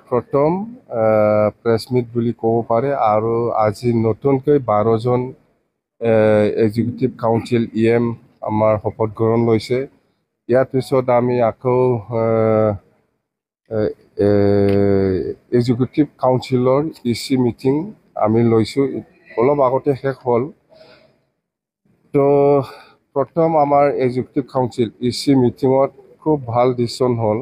প্ৰথম press meat বুলি ক'ব পাৰে আৰু আজি নতুনকৈ 12 জন এক্সিকিউটিভ কাউন্সিল EM আমাৰ শপত গ্ৰহণ লৈছে। ইয়াৰ পিছত আমি আকৌ এক্সিকিউটিভ কাউন্সিলৰ EC মিটিং আমি লৈছোঁ, অলপ আগতে শেষ হ'ল। তো প্ৰথম আমাৰ এক্সিকিউটিভ কাউন্সিল EC মিটিঙত খুব ভাল ডিচিশ্যন হ'ল।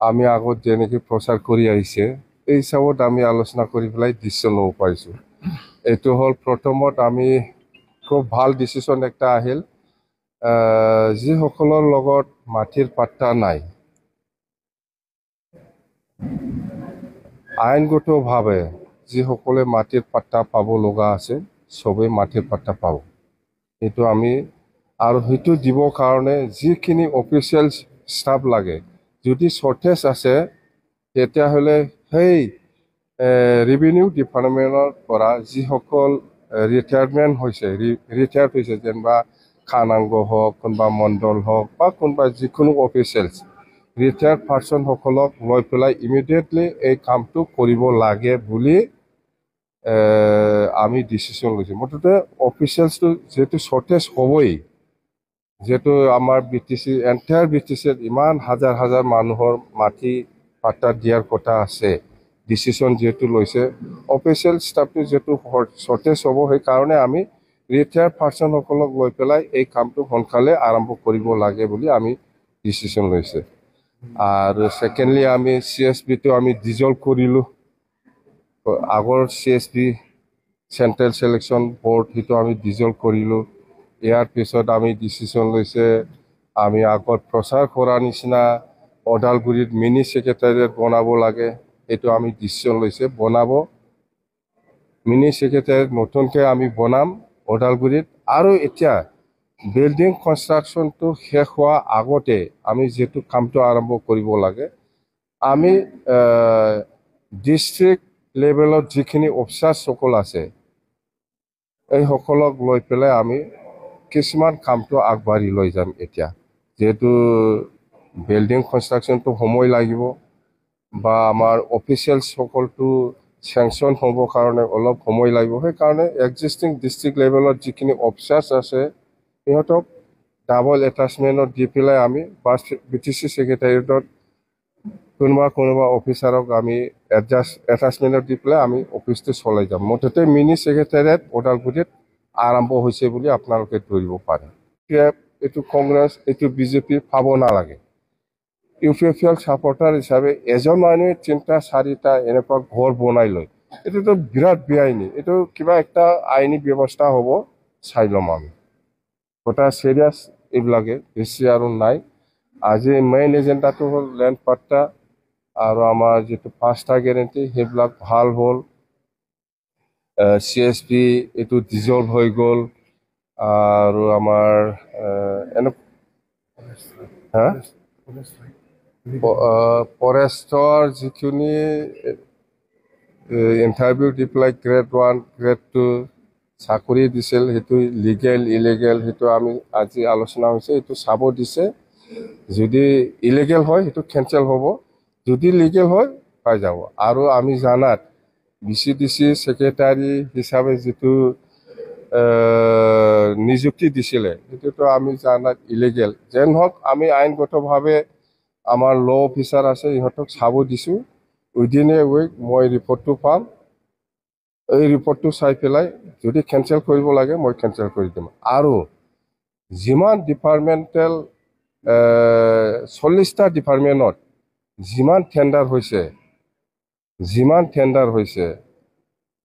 আমি আগত যেনেকৈ প্ৰচাৰ কৰি আহিছে এই হিচাপত আমি আলোচনা কৰি পেলাই ডিচিশ্যন ল'ব পাৰিছোঁ। এইটো হ'ল প্ৰথমত আমি খুব ভাল ডিচিশ্যন এটা আহিল, যিসকলৰ লগত মাটিৰ পাট্টা নাই, আইনগতভাৱে যিসকলে মাটিৰ পাট্টা পাব লগা আছে চবেই মাটিৰ পাট্টা পাব। সেইটো আমি আৰু সেইটো দিবৰ কাৰণে যিখিনি অফিচিয়েল ষ্টাফ লাগে, যদি শ্বৰ্টেজ আছে তেতিয়াহ'লে সেই ৰেভিনিউ ডিপাৰ্টমেণ্টৰ পৰা যিসকল ৰিটায়াৰ্ড হৈছে যেনিবা খানাংগ হওক, কোনোবা মণ্ডল হওক বা কোনোবা যিকোনো অফিচিয়েলছ ৰিটায়াৰ্ড পাৰ্চনসকলক লৈ পেলাই ইমিডিয়েটলি এই কামটো কৰিব লাগে বুলি আমি ডিচিশ্যন লৈছোঁ। মুঠতে অফিচিয়েলছটো যিহেতু শ্বৰ্টেজ হ'বই, যিহেতু আমাৰ এণ্টায়াৰ BTCত ইমান হাজাৰ হাজাৰ মানুহৰ মাটি পাট্টা দিয়াৰ কথা আছে, ডিচিশ্যন যিহেতু লৈছে, অফিচিয়েল ষ্টাফটো যিহেতু শ্বৰ্টেজ হ'ব, সেইকাৰণে আমি ৰিটায়াৰ্ড পাৰ্চনসকলক লৈ পেলাই এই কামটো সোনকালে আৰম্ভ কৰিব লাগে বুলি আমি ডিচিশ্যন লৈছে। আৰু ছেকেণ্ডলি আমি CSBটো আমি ডিজলভ কৰিলোঁ। আগৰ CSB চেণ্ট্ৰেল ছিলেকশ্যন বৰ্ড সেইটো আমি ডিজলভ কৰিলোঁ। ইয়াৰ পিছত আমি ডিচিশ্যন লৈছে আমি আগত প্ৰচাৰ কৰাৰ নিচিনা ওদালগুৰিত মিনি ছেক্ৰেটাৰিয়েট বনাব লাগে, এইটো আমি ডিচিশ্যন লৈছে বনাব। মিনি ছেক্ৰেটাৰিয়েট নতুনকৈ আমি বনাম ওদালগুৰিত। আৰু এতিয়া বিল্ডিং কনষ্ট্ৰাকশ্যনটো শেষ হোৱাৰ আগতে আমি যিহেতু কামটো আৰম্ভ কৰিব লাগে, আমি ডিষ্ট্ৰিক্ট লেভেলত যিখিনি অফিচাৰসকল আছে এইসকলক লৈ পেলাই আমি কিছুমান কামটো আগবাঢ়ি লৈ যাম। এতিয়া যিহেতু বিল্ডিং কনষ্ট্ৰাকশ্যনটো সময় লাগিব বা আমাৰ অফিচিয়েলছসকলটো চেংচন হ'বৰ কাৰণে অলপ সময় লাগিব, সেইকাৰণে এক্সিষ্টিং ডিষ্ট্ৰিক্ট লেভেলত যিখিনি অফিচাৰ্ছ আছে সিহঁতক ডাবল এটাচমেণ্টত দি পেলাই আমি BTC ছেক্ৰেটাৰিয়েটত কোনোবা অফিচাৰক আমি এটাচমেণ্টত দি পেলাই আমি অফিচটো চলাই যাম। মুঠতে মিনি ছেক্ৰেটাৰিয়েট ওদালগুৰিত আৰম্ভ হৈছে বুলি আপোনালোকে ধৰিব পাৰে। এইটো কংগ্ৰেছ, এইটো BJP পাব নালাগে। UPFL ছাপৰ্টাৰ হিচাপে এজন মানুহে 3টা 4টা এনেকুৱা ঘৰ বনাই লয়, এইটোতো বিৰাট বেআইনী। এইটো কিবা একটা আইনী ব্যৱস্থা হ'ব, চাই ল'ম আমি। গোটা চিৰিয়াছ এইবিলাকে, বেছি আৰু নাই। আজি মেইন এজেণ্ডাটো হ'ল লেণ্ড পাট্টা আৰু আমাৰ যিটো 5টা গেৰেণ্টি সেইবিলাক ভাল হ'ল। CSB এইটো ডিজলভ হৈ গ'ল আৰু আমাৰ ফৰেষ্টৰ যিখিনি ইণ্টাৰভিউ দি পেলাই গ্ৰেড 1 গ্ৰেড 2 চাকৰি দিছিল, সেইটো লিগেল ইলিগেল সেইটো আমি আজি আলোচনা হৈছে, এইটো চাব দিছে। যদি ইলিগেল হয় সেইটো কেঞ্চেল হ'ব, যদি লিগেল হয় পাই যাব। আৰু আমি জানাত BCDC ছেক্ৰেটাৰী হিচাপে যিটো নিযুক্তি দিছিলে সেইটোতো আমি জানাত ইলিগেল। যেন হওক আমি আইনগতভাৱে আমাৰ ল অফিচাৰ আছে ইহঁতক চাব দিছোঁ। উইদিন এ উইক মই ৰিপৰ্টটো পাম, এই ৰিপৰ্টটো চাই পেলাই যদি কেঞ্চেল কৰিব লাগে মই কেঞ্চেল কৰি দিম। আৰু যিমান ডিপাৰ্টমেণ্টেল 40টা ডিপাৰ্টমেণ্টত যিমান টেণ্ডাৰ হৈছে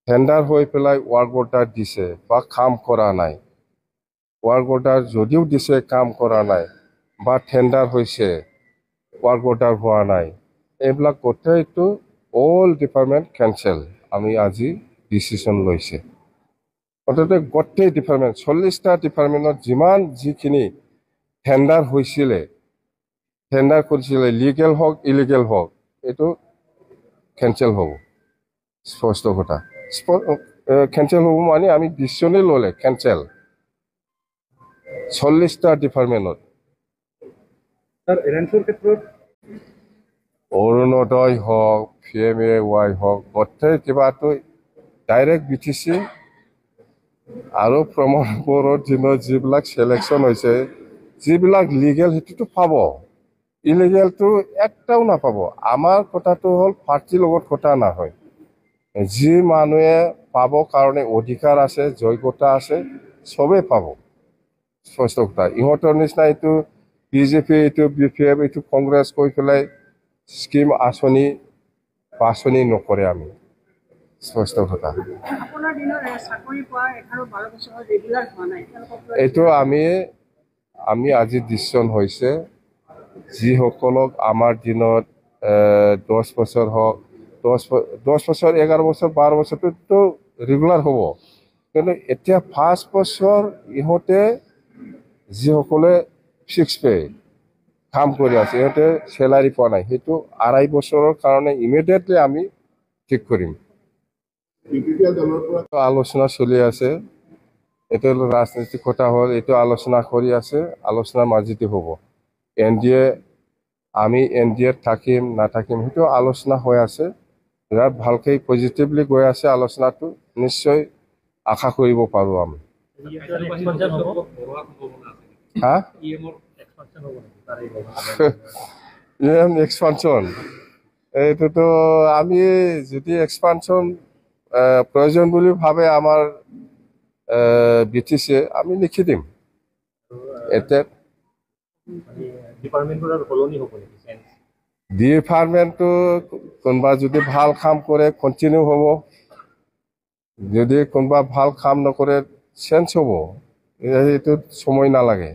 টেণ্ডাৰ হৈ পেলাই ৱাৰ্ক অৰ্ডাৰ দিছে বা কাম কৰা নাই, ৱাৰ্ক অৰ্ডাৰ যদিও দিছে কাম কৰা নাই, বা টেণ্ডাৰ হৈছে ৱাৰ্ক অৰ্ডাৰ হোৱা নাই, এইবিলাক গোটেইটো অল ডিপাৰ্টমেণ্ট কেঞ্চেল আমি আজি ডিচিশ্যন লৈছে। মুঠতে গোটেই ডিপাৰ্টমেণ্ট 40টা ডিপাৰ্টমেণ্টত যিখিনি টেণ্ডাৰ কৰিছিলে লিগেল হওক ইলিগেল হওক এইটো কেঞ্চেল হ'ব। স্পষ্ট কথা, কেঞ্চেল হ'ব মানে আমি ডিচিশ্যনেই ল'লে কেঞ্চেল 40টা ডিপাৰ্টমেণ্টত। অৰুণোদয় হওক PMAY হওক গোটেই কিবাটো ডাইৰেক্ট BTC আৰু প্ৰমোদ বড়োৰ দিনত যিবিলাক চিলেকশ্যন হৈছে যিবিলাক লিগেল সেইটোতো পাব ইলিগেলটো একটাও নাপাব আমাৰ কথাটো হ'ল পাৰ্টিৰ লগত কথা নহয় যি মানুহে পাব কাৰণে অধিকাৰ আছে যোগ্যতা আছে চবেই পাব স্পষ্ট কথা ইহঁতৰ নিচিনা এইটো BJP এইটো BPF এইটো কংগ্ৰেছ কৈ পেলাই স্কিম আঁচনি বাছনি নকৰে আমি স্পষ্ট কথা এইটো আমি আজি ডিচিশ্যন হৈছে যিসকলক আমাৰ দিনত 10 বছৰ হওক 10 বছৰ 11 বছৰ 12 বছৰটো ৰেগুলাৰ হ'ব কিন্তু এতিয়া 5 বছৰ ইহঁতে যিসকলে ফিক্স পে কাম কৰি আছে ইহঁতে চেলাৰী পোৱা নাই সেইটো 2.5 বছৰৰ কাৰণে ইমিডিয়েটলি আমি ঠিক কৰিম আলোচনা চলি আছে এইটো ৰাজনৈতিক কথা হ'ল এইটো আলোচনা কৰি আছে আলোচনাৰ মাজতে হ'ব আমি NDA থাকিম নাথাকিম সেইটো আলোচনা হৈ আছে ইয়াত ভালকৈ পজিটিভলি গৈ আছে আলোচনাটো নিশ্চয় আশা কৰিব পাৰোঁ আমি হা এক্সপানশ্যন এইটোতো আমি যদি এক্সপানশ্যন প্ৰয়োজন বুলি ভাবে আমাৰ BTC আমি লিখি দিম এতিয়া ডিপাৰ্টমেণ্টটো কোনোবা যদি ভাল কাম কৰে কণ্টিনিউ হ'ব যদি কোনোবা ভাল কাম নকৰে চেঞ্জ হ'ব এইটোত সময় নালাগে